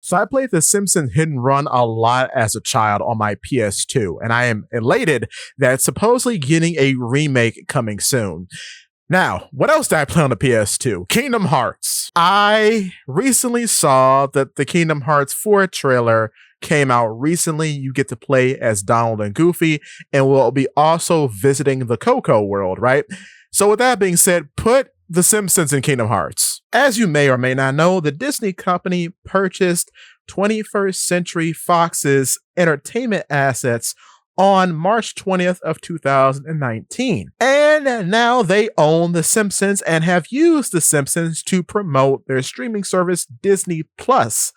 So I played the Simpsons Hit and Run a lot as a child on my PS2, and I am elated that it's supposedly getting a remake coming soon. Now, what else did I play on the PS2? Kingdom Hearts. I recently saw that the Kingdom Hearts 4 trailer came out recently. You get to play as Donald and Goofy, and we'll be also visiting the Coco world, right? So with that being said, put the Simpsons in Kingdom Hearts. As you may or may not know, the Disney company purchased 21st Century Fox's entertainment assets on March 20th of 2019. And now they own The Simpsons and have used The Simpsons to promote their streaming service, Disney Plus.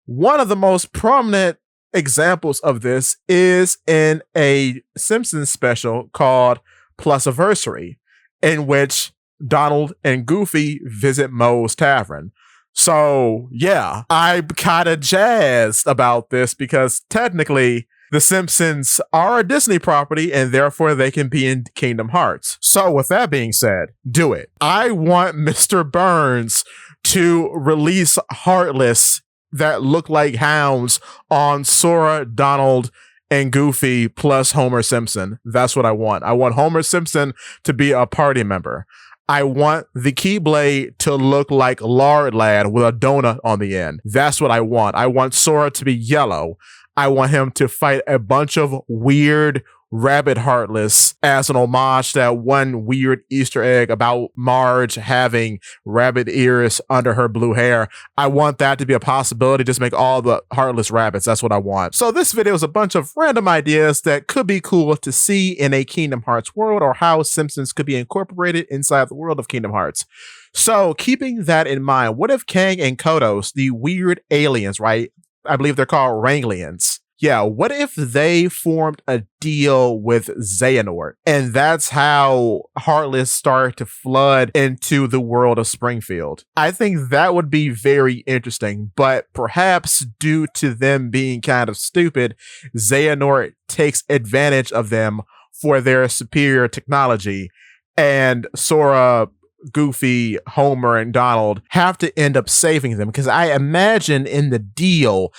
One of the most prominent examples of this is in a Simpsons special called Plusiversary, in which Donald and Goofy visit Moe's Tavern. So yeah, I'm kind of jazzed about this because technically The Simpsons are a Disney property and therefore they can be in Kingdom Hearts. So with that being said, do it. I want Mr. Burns to release Heartless that look like hounds on Sora, Donald, and Goofy plus Homer Simpson. That's what I want. I want Homer Simpson to be a party member. I want the Keyblade to look like Lard Lad with a donut on the end. That's what I want. I want Sora to be yellow. I want him to fight a bunch of weird rabbit Heartless as an homage to that one weird Easter egg about Marge having rabbit ears under her blue hair. I want that to be a possibility. Just make all the Heartless rabbits. That's what I want. So this video is a bunch of random ideas that could be cool to see in a Kingdom Hearts world, or how Simpsons could be incorporated inside the world of Kingdom Hearts. So keeping that in mind, what if Kang and Kodos, the weird aliens, right? I believe they're called Ranglians. Yeah, what if they formed a deal with Xehanort? And that's how Heartless started to flood into the world of Springfield. I think that would be very interesting, but perhaps due to them being kind of stupid, Xehanort takes advantage of them for their superior technology, and Sora, Goofy, Homer, and Donald have to end up saving them, because I imagine in the deal,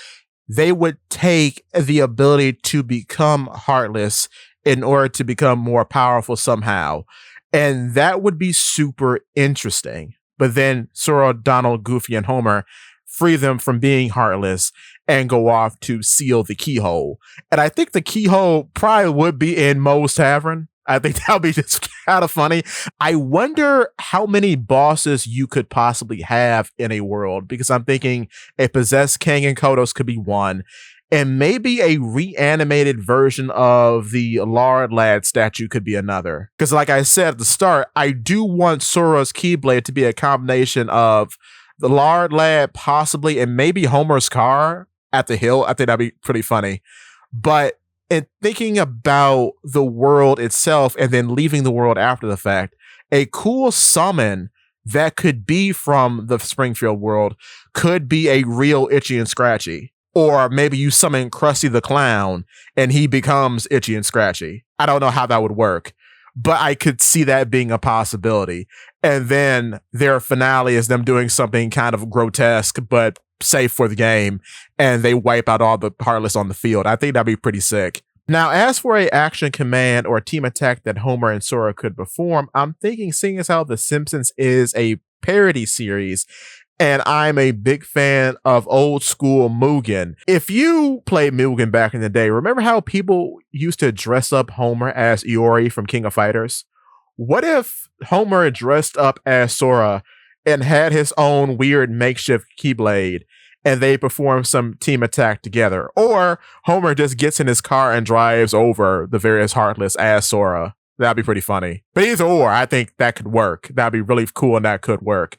they would take the ability to become Heartless in order to become more powerful somehow. And that would be super interesting. But then Sora, Donald, Goofy, and Homer free them from being Heartless and go off to seal the keyhole. And I think the keyhole probably would be in Moe's Tavern. I think that would be just kind of funny. I wonder how many bosses you could possibly have in a world, because I'm thinking a possessed Kang and Kodos could be one, and maybe a reanimated version of the Lard Lad statue could be another. Because like I said at the start, I do want Sora's Keyblade to be a combination of the Lard Lad possibly, and maybe Homer's car at the hill. I think that'd be pretty funny. But in thinking about the world itself and then leaving the world after the fact, a cool summon that could be from the Springfield world could be a real Itchy and Scratchy. Or maybe you summon Krusty the Clown and he becomes Itchy and Scratchy. I don't know how that would work, but I could see that being a possibility. And then their finale is them doing something kind of grotesque, but safe for the game, and they wipe out all the Heartless on the field. I think that'd be pretty sick. Now, as for a action command or team attack that Homer and Sora could perform, I'm thinking, seeing as how The Simpsons is a parody series, and I'm a big fan of old school Mugen. If you played Mugen back in the day, remember how people used to dress up Homer as Iori from King of Fighters? What if Homer dressed up as Sora and had his own weird makeshift Keyblade, and they perform some team attack together? Or Homer just gets in his car and drives over the various Heartless as Sora. That'd be pretty funny. But either or, I think that could work. That'd be really cool, and that could work.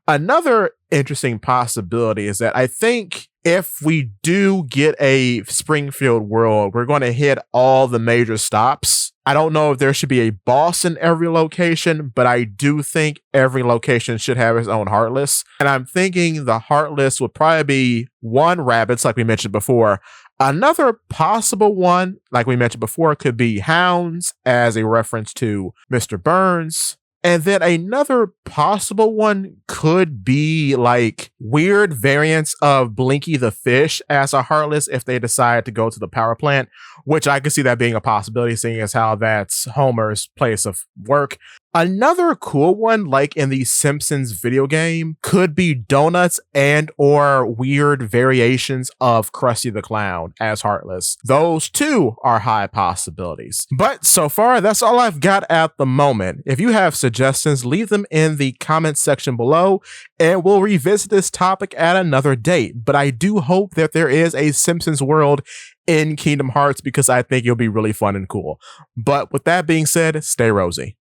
Another interesting possibility is that I think if we do get a Springfield world, we're going to hit all the major stops. I don't know if there should be a boss in every location, but I do think every location should have its own Heartless. And I'm thinking the Heartless would probably be one, rabbits, like we mentioned before. Another possible one, like we mentioned before, could be hounds, as a reference to Mr. Burns. And then another possible one could be like weird variants of Blinky the fish as a Heartless if they decide to go to the power plant, which I could see that being a possibility, seeing as how that's Homer's place of work. Another cool one, like in the Simpsons video game, could be donuts and or weird variations of Krusty the Clown as Heartless. Those too are high possibilities. But so far, that's all I've got at the moment. If you have suggestions, leave them in the comments section below, and we'll revisit this topic at another date. But I do hope that there is a Simpsons world in Kingdom Hearts because I think it'll be really fun and cool. But with that being said, stay rosy.